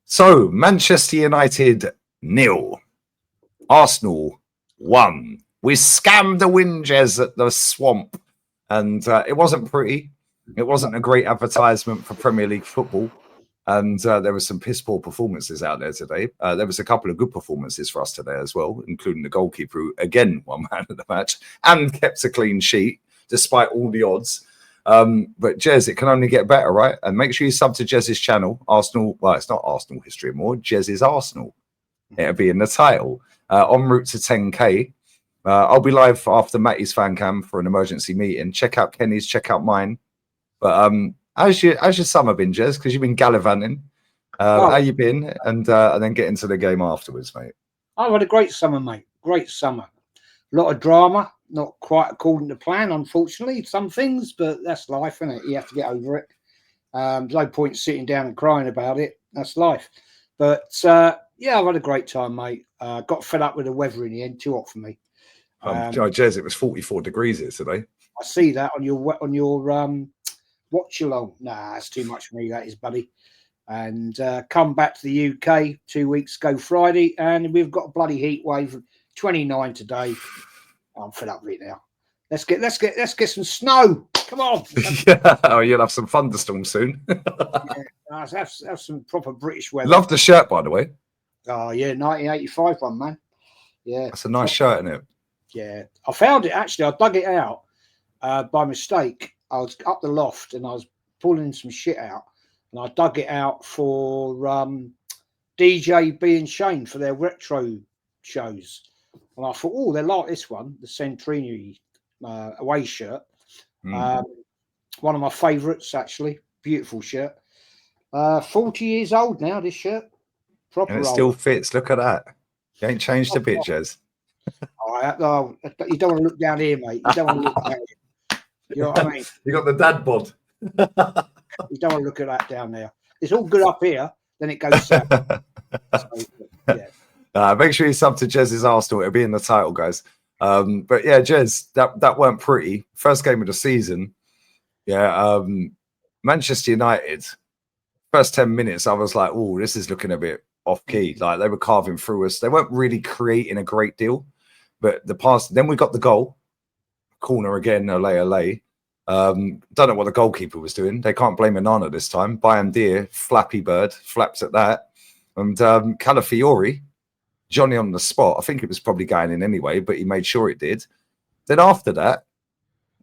So, Manchester United 0, Arsenal 1. We scammed the win, Jez, at the Swamp, and it wasn't pretty. It wasn't a great advertisement for Premier League football, and there were some piss poor performances out there today. There was a couple of good performances for us today as well, including the goalkeeper, who again won man of the match and kept a clean sheet despite all the odds. But Jez, it can only get better, right? And make sure you sub to Jez's channel, Arsenal. Well, it's not Arsenal history anymore. Jez's Arsenal. It'll be in the title. En route to 10K. I'll be live after Matty's fan cam for an emergency meeting. Check out Kenny's, check out mine. But how's your summer been, Jez? Because you've been gallivanting. How you been? And then get into the game afterwards, mate. I've had a great summer, mate. Great summer. A lot of drama. Not quite according to plan, unfortunately, some things, but that's life, isn't it? You have to get over it. There's no point sitting down and crying about it. That's life. But yeah, I've had a great time, mate. Got fed up with the weather in the end. Too hot for me. Jez, it was 44 degrees here today. I see that on your watch along. Nah, that's too much for me, that is, buddy. And come back to the UK 2 weeks ago Friday, and we've got a bloody heat wave of 29 today. I'm fed up with it now. Let's get some snow. Come on. Yeah. Oh, you'll have some thunderstorms soon. Yeah, have some proper British weather. Love the shirt, by the way. Oh yeah, 1985 one, man. Yeah, that's a nice shirt, isn't it? Yeah, I found it actually. I dug it out by mistake. I was up the loft and I was pulling some shit out, and I dug it out for DJ B and Shane for their retro shows. And I thought, oh, they like this one, the Centenary away shirt. One of my favourites, actually. Beautiful shirt. 40 years old now, this shirt. Proper and it still fits. Look at that. You ain't changed a bit, Jez. Oh, you don't want to look down here, mate. You don't want to look down here. You know what I mean? You got the dad bod. You don't want to look at that down there. It's all good up here, then it goes south. So, yeah. Make sure you sub to Jez's Arsenal. It'll be in the title, guys. But yeah, Jez, that weren't pretty. First game of the season. Yeah. Manchester United, first 10 minutes, I was like, oh, this is looking a bit off key. Like they were carving through us. They weren't really creating a great deal. But then we got the goal. Corner again, Ole. Don't know what the goalkeeper was doing. They can't blame Onana this time. Bayern Deer, Flappy Bird, flaps at that. And Calafiori, Johnny on the spot. I think it was probably going in anyway, but he made sure it did. Then after that,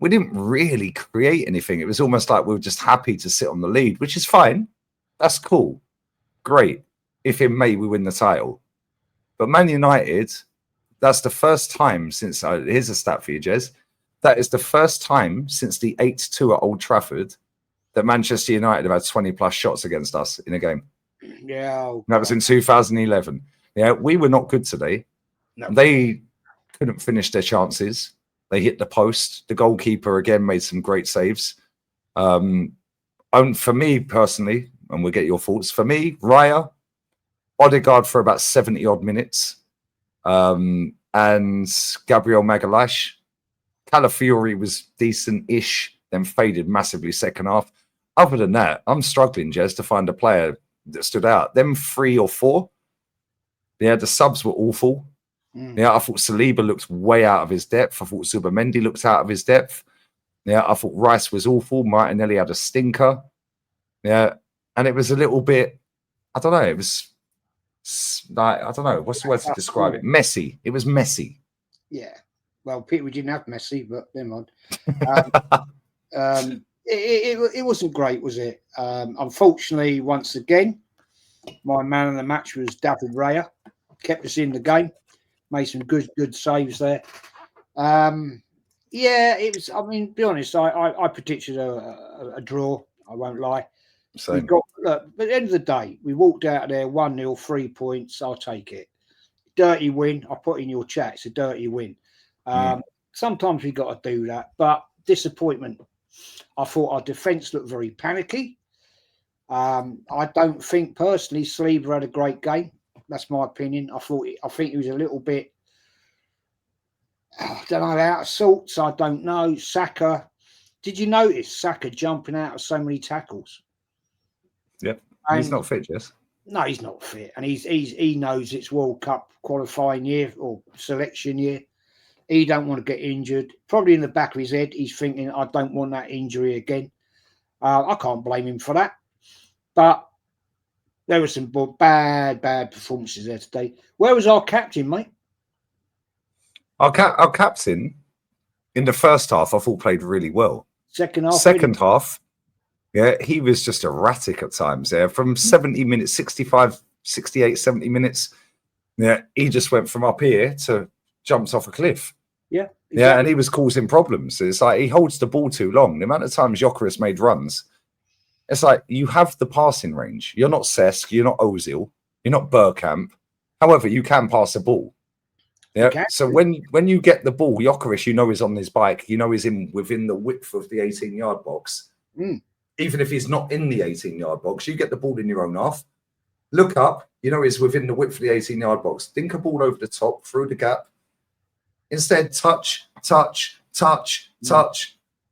we didn't really create anything. It was almost like we were just happy to sit on the lead, which is fine. That's cool. Great. If in May we win the title. But Man United, that's the first time since, here's a stat for you, Jez. That is the first time since the 8-2 at Old Trafford that Manchester United have had 20 plus shots against us in a game. Yeah. Okay. That was in 2011. Yeah, we were not good today. No. They couldn't finish their chances. They hit the post. The goalkeeper, again, made some great saves. For me, personally, and we'll get your thoughts. For me, Raya, Odegaard for about 70-odd minutes, and Gabriel Magalhaes. Calafiori was decent-ish, then faded massively second half. Other than that, I'm struggling, Jez, to find a player that stood out. Them 3 or 4. Yeah, the subs were awful. Yeah, I thought Saliba looked way out of his depth. I thought Zubimendi looked out of his depth. Yeah, I thought Rice was awful. Martinelli had a stinker. Yeah, and it was a little bit, I don't know, it was like, I don't know, what's the word to describe it? Messy. It was messy. Yeah. Well, Peter, we didn't have Messi, but never mind. It wasn't great, was it? Unfortunately, once again, my man of the match was David Raya. Kept us in the game. Made some good saves there. Yeah, it was. I mean, be honest, I predicted a draw. I won't lie. Same. Look, but at the end of the day, we walked out of there 1-0, 3 points. I'll take it. Dirty win. I put in your chat. It's a dirty win. Sometimes we got to do that, but disappointment. I thought our defence looked very panicky. I don't think personally Saliba had a great game. That's my opinion. I think he was a little bit, I don't know, out of sorts. I don't know. Saka. Did you notice Saka jumping out of so many tackles? Yep. He's not fit, Jess. No, he's not fit, and he knows it's World Cup qualifying year or selection year. He don't want to get injured. Probably in the back of his head, he's thinking, "I don't want that injury again." I can't blame him for that. But there were some bad performances there today. Where was our captain, mate? Our captain in the first half, I thought played really well. Second half. Second half, yeah, he was just erratic at times. Yeah, from 70 minutes, 65, 68, 70 minutes. Yeah, he just went from up here to jumped off a cliff. Yeah, exactly. Yeah, and he was causing problems. It's like he holds the ball too long. The amount of times Gyökeres made runs, it's like you have the passing range. You're not Cesc, you're not Ozil, you're not Bergkamp. However, you can pass the ball. Yeah. So when you get the ball, Gyökeres, you know, is on his bike. You know, he's within the width of the 18-yard box. Even if he's not in the 18-yard box, you get the ball in your own half. Look up, you know, he's within the width of the 18-yard box. Dink a ball over the top, through the gap. Instead, touch.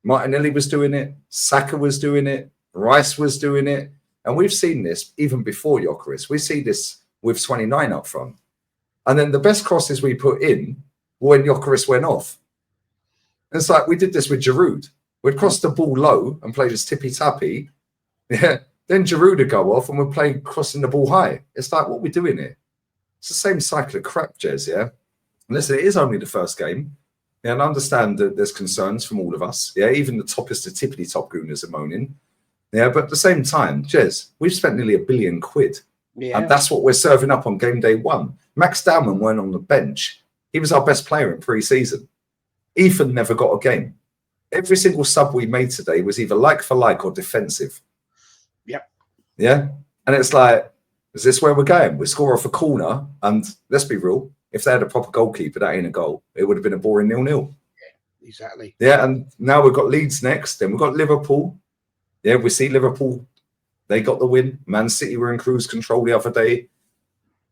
Martinelli was doing it. Saka was doing it. Rice was doing it. And we've seen this even before Gyökeres. We see this with 29 up front. And then the best crosses we put in were when Gyökeres went off. And it's like we did this with Giroud. We'd cross the ball low and play this tippy-tappy. Yeah. Then Giroud would go off and we're playing crossing the ball high. It's like, what are we doing here? It's the same cycle of crap, Jez, yeah? And listen, it is only the first game. Yeah, and I understand that there's concerns from all of us. Yeah, even the toppest of tippity-top gooners are moaning. Yeah, but at the same time, Jez, we've spent nearly £1 billion. Yeah. And that's what we're serving up on game day one. Max Dowman weren't on the bench. He was our best player in pre-season. Ethan never got a game. Every single sub we made today was either like for like or defensive. Yep. Yeah. And it's like, is this where we're going? We score off a corner, and let's be real, if they had a proper goalkeeper, that ain't a goal. It would have been a boring 0-0. Yeah, exactly. Yeah, and now we've got Leeds next, then we've got Liverpool. Yeah, we see Liverpool. They got the win. Man City were in cruise control the other day.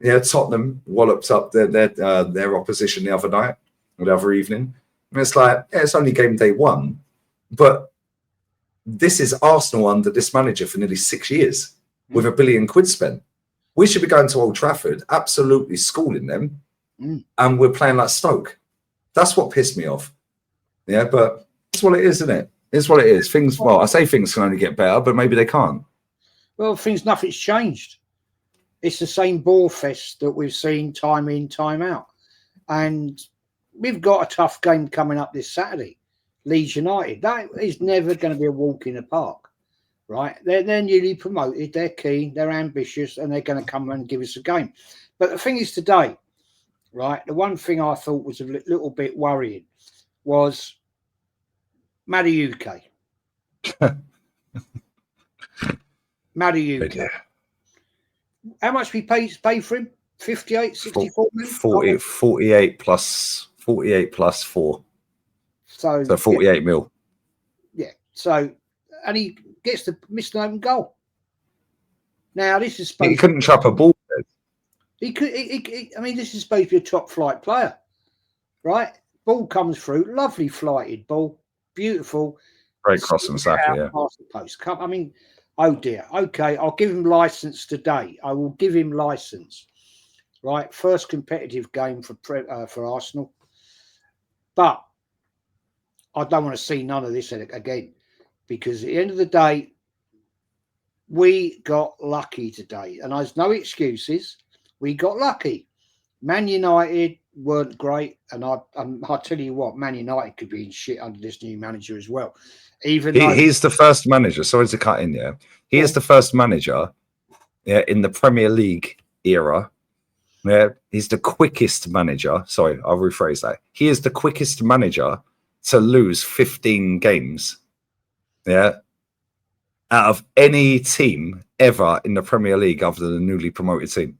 Yeah, Tottenham walloped up their opposition the other night, or the other evening. And it's like, yeah, it's only game day one, but this is Arsenal under this manager for nearly 6 years with £1 billion spent. We should be going to Old Trafford, absolutely schooling them, and we're playing like Stoke. That's what pissed me off. Yeah, but it's what it is, isn't it? It's what it is. Things, well, I say things can only get better, but maybe they can't. Well, nothing's changed. It's the same ball fest that we've seen time in, time out. And we've got a tough game coming up this Saturday, Leeds United. That is never going to be a walk in the park, right? They're newly promoted, they're keen, they're ambitious, and they're going to come and give us a game. But the thing is today, right, the one thing I thought was a little bit worrying was Madueke. Madueke. How much we pay for him? 58, 64 million? 48 plus 4. So 48 mil. Yeah. So, and he gets the missed an open goal. Now, this is supposed he couldn't trap a ball. He could. I mean, this is supposed to be a top flight player, right? Ball comes through, lovely flighted ball, beautiful. Great cross from Saka, yeah. Past the post. I mean, oh dear. Okay, I'll give him license today. I will give him license. Right, first competitive game for Arsenal, but I don't want to see none of this again, because at the end of the day, we got lucky today, and there's no excuses. We got lucky. Man United weren't great, and I tell you what, Man United could be in shit under this new manager as well. Even he's the first manager. Sorry to cut in there. He is the first manager, yeah, in the Premier League era. Yeah, he's the quickest manager. Sorry, I'll rephrase that. He is the quickest manager to lose 15 games. Yeah, out of any team ever in the Premier League other than the newly promoted team.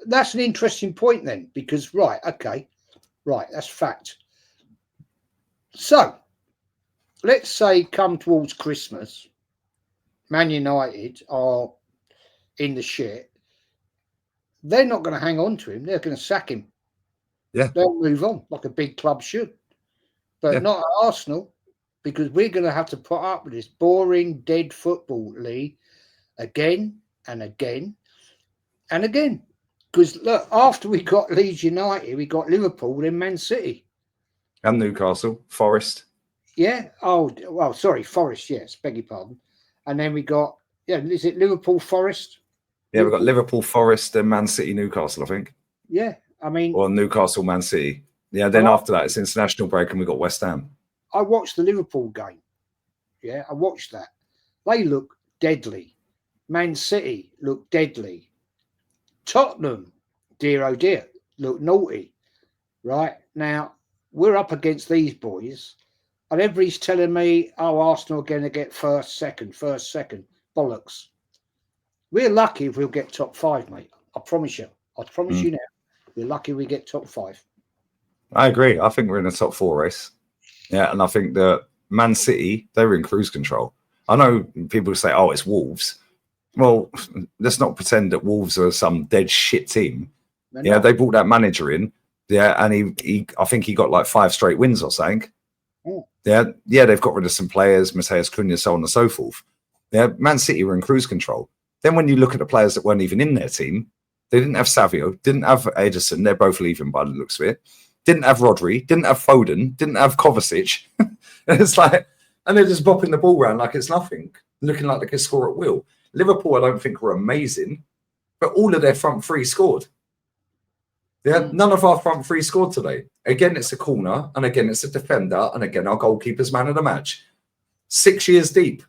That's an interesting point then, because that's fact. So let's say come towards Christmas, Man United are in the shit. They're not going to hang on to him. They're going to sack him. Yeah. They'll move on like a big club should. But not at Arsenal, because we're going to have to put up with this boring, dead football league again and again. And again, because look, after we got Leeds United, we got Liverpool, then Man City. And Newcastle, Forest. Yeah. Oh, well, sorry, Forest. Yes, beg your pardon. And then we got, yeah, is it Liverpool, Forest? Yeah, we've got Liverpool, Forest, and Man City, Newcastle, I think. Yeah. I mean, or Newcastle, Man City. Yeah, then after that, it's international break and we got West Ham. I watched the Liverpool game. Yeah, I watched that. They look deadly. Man City look deadly. Tottenham, dear oh dear, look naughty. Right now, we're up against these boys, and everybody's telling me, "Oh, Arsenal are going to get first, second, bollocks." We're lucky if we'll get top 5, mate. I promise you. I promise you now. We're lucky we get top 5. I agree. I think we're in a top 4 race. Yeah, and I think that Man City, they were in cruise control. I know people say, "Oh, it's Wolves." Well, let's not pretend that Wolves are some dead shit team. Yeah, they brought that manager in. Yeah, and he I think he got like 5 straight wins or something. Oh. Yeah, they've got rid of some players, Mateus Cunha, so on and so forth. Yeah, Man City were in cruise control. Then when you look at the players that weren't even in their team, they didn't have Savio, didn't have Edison. They're both leaving by the looks of it. Didn't have Rodri, didn't have Foden, didn't have Kovacic. It's like, and they're just bopping the ball around like it's nothing, looking like they can score at will. Liverpool, I don't think were amazing, but all of their front three scored. Yeah, none of our front three scored today. Again, it's a corner, and again, it's a defender, and again, our goalkeeper's man of the match. 6 years deep.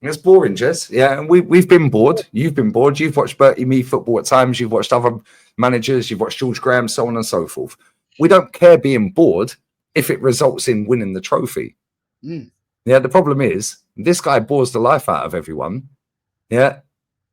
It's boring, Jez. Yeah, and we've been bored. You've been bored. You've watched Bertie Mee football at times. You've watched other managers. You've watched George Graham, so on and so forth. We don't care being bored if it results in winning the trophy. Yeah, the problem is this guy bores the life out of everyone. Yeah,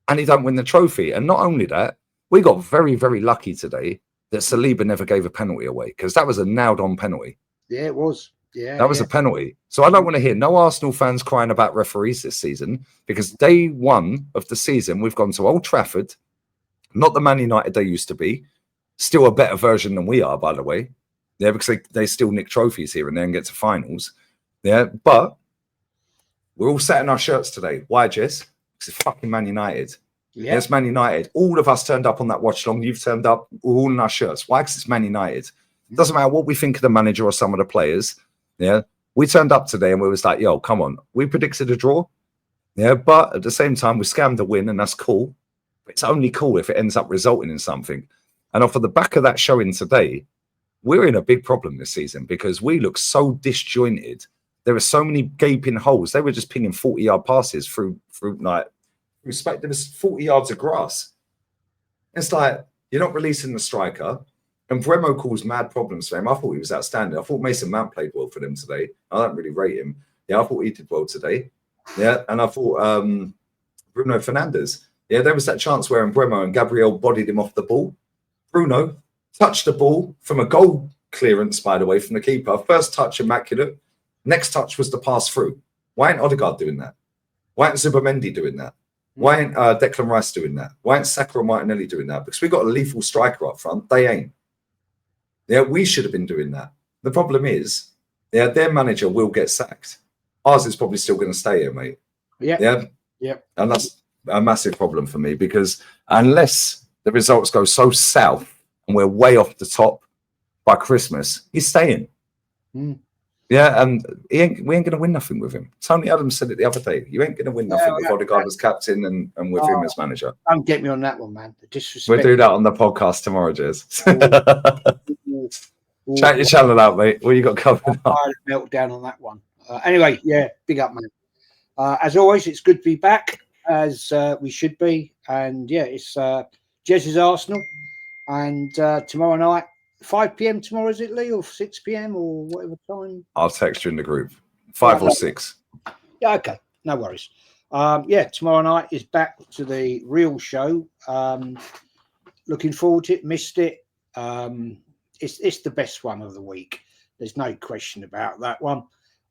and he don't win the trophy. And not only that, we got very, very lucky today that Saliba never gave a penalty away, because that was a nailed-on penalty. Yeah, it was. Yeah, that was a penalty. So I don't want to hear no Arsenal fans crying about referees this season, because day one of the season, we've gone to Old Trafford, not the Man United they used to be, still a better version than we are, by the way. Yeah, because they still nick trophies here and then get to finals. Yeah, but we're all sat in our shirts today. Why, Jess? Because it's fucking Man United. Yeah, it's Man United. All of us turned up on that watch long. You've turned up. We're all in our shirts. Why? Because it's Man United. It doesn't matter what we think of the manager or some of the players. Yeah, we turned up today and we was like, yo, come on. We predicted a draw. Yeah, but at the same time, we scammed a win, and that's cool. But it's only cool if it ends up resulting in something. And off of the back of that showing today, we're in a big problem this season because we look so disjointed. There are so many gaping holes. They were just pinging 40-yard passes through like, respect, there was 40 yards of grass. It's like, you're not releasing the striker. And Bremo caused mad problems for him. I thought he was outstanding. I thought Mason Mount played well for them today. I don't really rate him. Yeah, I thought he did well today. Yeah, and I thought Bruno Fernandes. Yeah, there was that chance where Bremo and Gabriel bodied him off the ball. Bruno touched the ball from a goal clearance, by the way, from the keeper. First touch, immaculate. Next touch was the pass through. Why ain't Odegaard doing that? Why ain't Zubimendi doing that? Why ain't Declan Rice doing that? Why ain't Saka and Martinelli doing that? Because we got a lethal striker up front. They ain't. Yeah, we should have been doing that. The problem is, yeah, their manager will get sacked. Ours is probably still going to stay here, mate. Yeah. And that's a massive problem for me, because unless the results go so south and we're way off the top by Christmas, he's staying. Yeah, and we ain't going to win nothing with him. Tony Adams said it the other day. You ain't going to win nothing with Odegaard as captain and with him as manager. Don't get me on that one, man. The disrespect. We'll do that on the podcast tomorrow, Jez. Chat your channel out, mate. What you got coming up? I had a meltdown on that one. Anyway, yeah, big up, man. As always, it's good to be back, as we should be. And yeah, it's Jez's Arsenal. And tomorrow night, 5 p.m. tomorrow, is it, Lee? Or 6 p.m. or whatever time? I'll text you in the group. 5 or 6. Yeah, okay. No worries. Yeah, tomorrow night is back to the real show. Looking forward to it. Missed it. It's the best one of the week. There's no question about that one.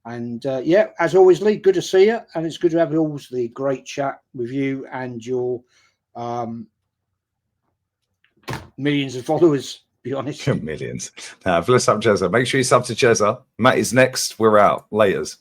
And yeah, as always, Lee, good to see you. And it's good to have always the great chat with you and your millions of followers, be honest. Millions. Bless up, Jezza. Make sure you sub to Jezza. Matt is next. We're out. Laters.